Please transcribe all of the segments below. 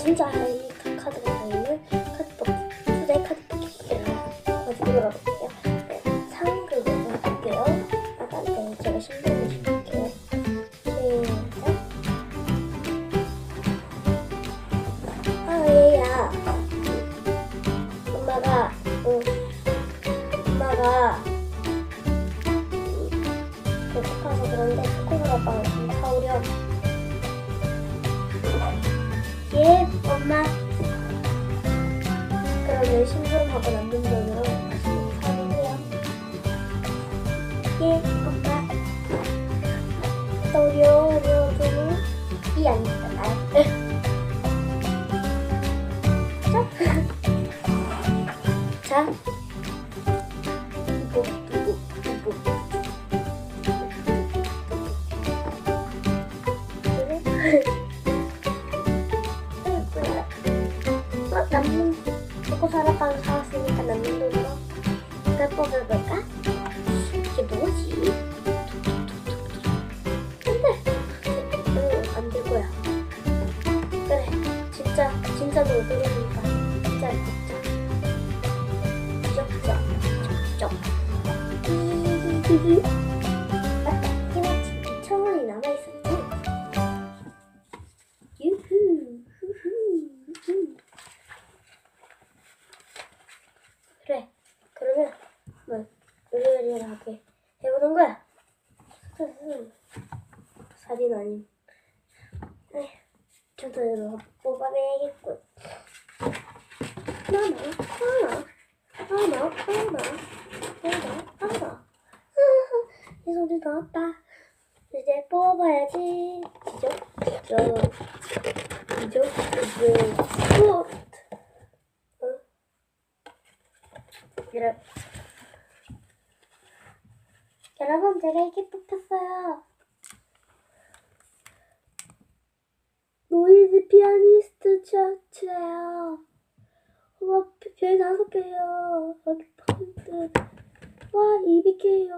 진짜 아이엠스타 카드가 들어있는 카드박스, 투자의 카드박스를 가지고 놀아볼게요. 네, 상금을 할게요. 네, 제가 신분을 줄게요. 시작. 아, 얘야. 엄마가 배고파서 그런데 초코바가 빵을 좀 사오렴. 예, 엄마. 그러면 신분하고 남는 돈으로 맛있는 거 사주세요. 예, 엄마. 또 어려워서는 이 아닙니다. 자. 남는 초코사라빵 사왔으니까 남는 돈으로 이걸 뽑아볼까? 이게 뭐지? 안돼, 안 될 거야. 그래, 진짜 너 들으니까 진짜 부적. 맞다, 해마치 2,000원이 남아있었지? 유후. 그래, 그러면 뭐 요리하게 해보는 거야. 살인 아님. 저도 뽑아내야겠군. 하나. 이 소리 나왔다. 이제 뽑아야지. 지적. 여러분, 제가 이렇게 뽑혔어요. 노이즈 피아니스트 차트예요. 와, 별 5개요. 여기 포인트. 와, 200개요.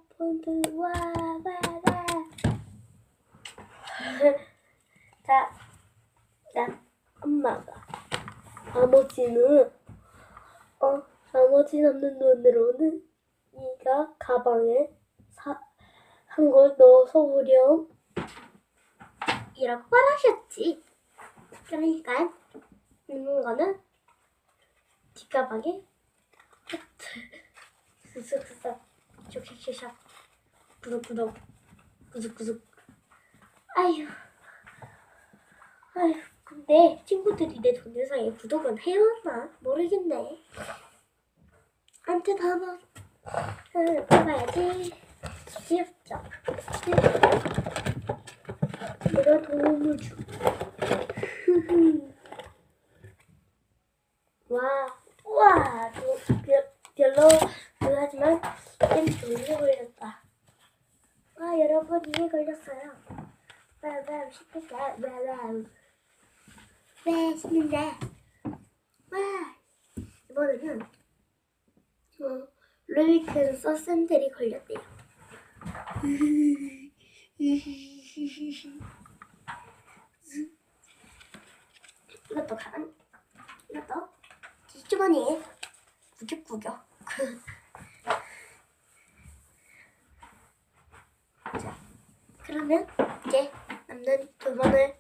포인트. 와. 자, 엄마가 나머지 남는 돈으로는 네가 가방에 한 걸 넣어서 오렴 이라고 말하셨지. 그러니까 있는 거는 뒷가방에 쓱쓱쓱 슉슉슉슉 구석구석. 아휴, 근데 친구들이 내 동영상에 구독은 해왔나? 모르겠네. 아무튼 한번 해봐야지. 귀엽죠? 내가 도움을 줘. 우와, 별로 하지만 게임 종이에 걸렸다. 와, 여러분, 이에 걸렸어요. 쉽겠다. 네, 신는데. 와, 이번에는 루이큰 서샌들이 걸렸대요. 이것도 뒷주머니에 구겨. 자, 그러면 이제 남는 2번을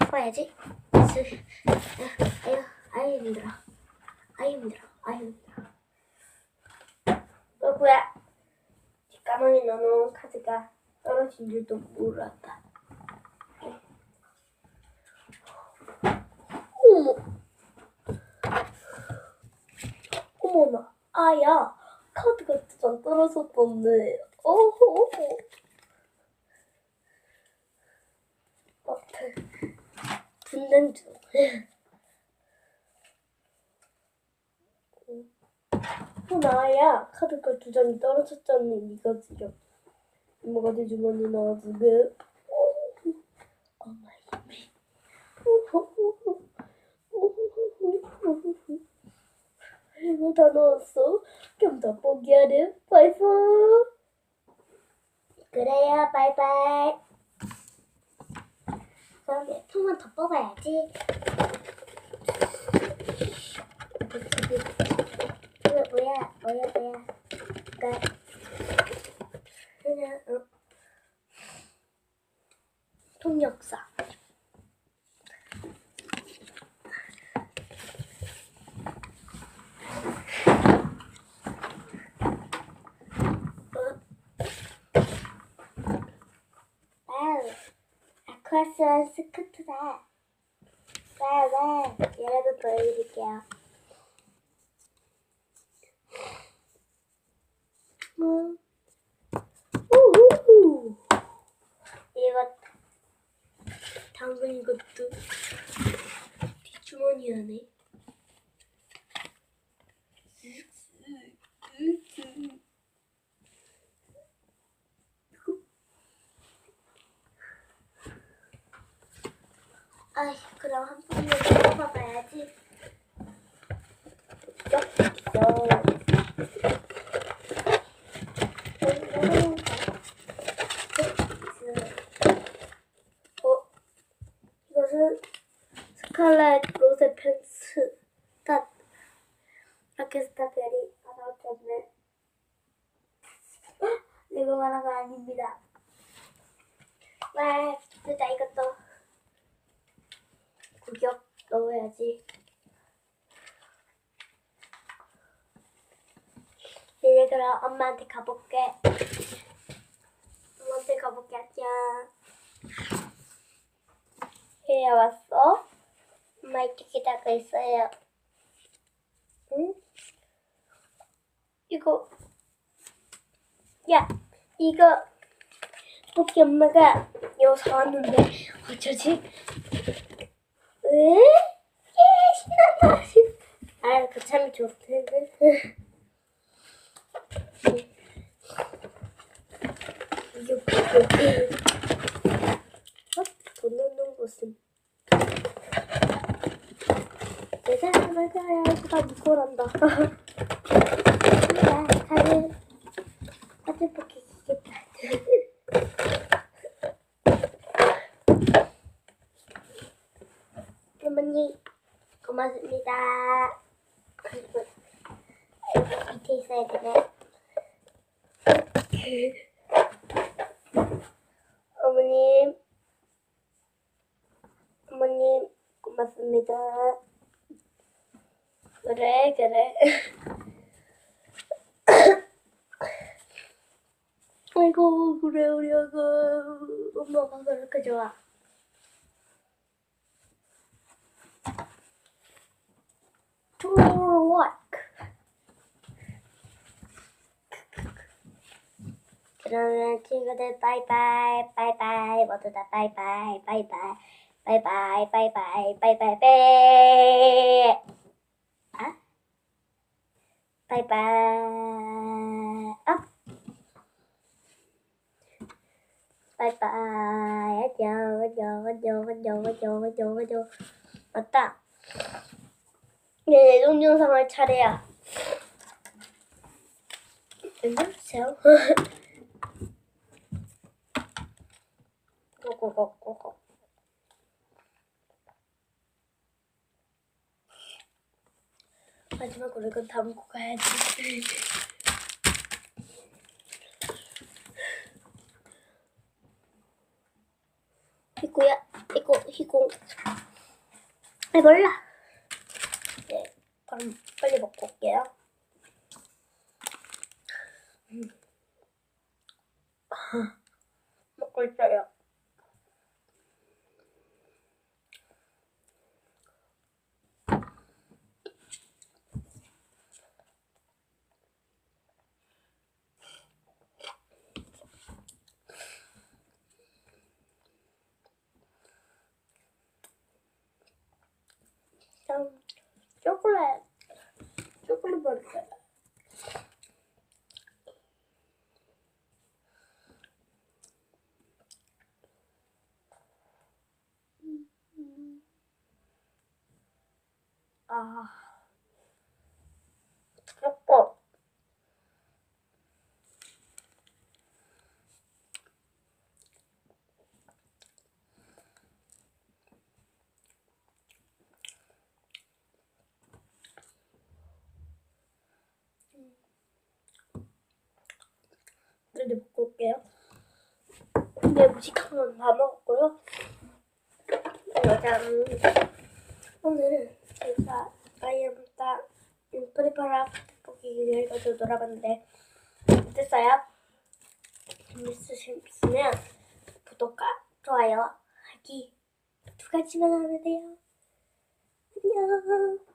뽑아야지. 아유 힘들어. 뭐야? 뒷가방에 넣어놓은 카드가 떨어진 줄도 몰랐다. 어머나, 아야, 카드가 2장 떨어졌던데. 어허. 분당 중. 나야, 카드가 2장이 떨어졌잖니. 니가 지금 이모가 내 주머니에 넣어주게. 엄마 힘이. 이거 다 넣었어. 그럼 다 포기하렴. 바이바이. 그래요, 바이바이. 그럼 몇 통만 더 뽑아야지. 이거 뭐야? 그러니까 그냥 통역사. 와우, 아쿠아스 스쿠트다. 와우, 여러분 보여드릴게요. 우후. 이거 당근 것도 뒷주머니 안에. 아이, 그럼 한 번만 더 뽑아봐야지. 이것은 스칼렛 로제 펜스 딱 라켓스타 별이 하나 없네. 이거 하나가 아닙니다. 와, 진짜 이것도 구격 넣어야지. 이제 그럼 엄마한테 가볼게. 엄마한테 가볼게. 안녕. 얘야 왔어? 엄마 이쪽 기다리고 있어요. 응? 이거 야, 이거 뽑기 엄마가 이거 사왔는데 어쩌지? 왜? 예, 신난다. 아, 그 참 좋던데. 이게 뭐지? 돈 넣는 곳은 내 사람을 가야지가 무고란다. 야, 카드 뽑기 기계다. 어머니 고맙습니다. 밑에 있어야 되네. 어머님 고맙습니다. 그래. 아이고, 그래 우리 아가 엄마가 그렇게 좋아. To work. 그러면 친구들 바이바이 모두 다 바이바이 아? 바이바이 바이바이 안녕. 맞다. 내 동영상을 차례야. 안녕하세요. 고고고고고. 마지막으로 이건 담고 가야지. 이거 몰라. 네, 그럼 빨리 먹고 올게요. 먹고 있어요. 초콜릿 먹을까요? 초코. 먹을게요. 근데 무식한 건 다 먹었고요. 일단 오늘은 제가 아이엠스타 프리파라 뽑기기계 가지고 놀아봤는데 어땠어요? 재밌으시면 구독과 좋아요 하기 2가지만 하면 돼요. 안녕.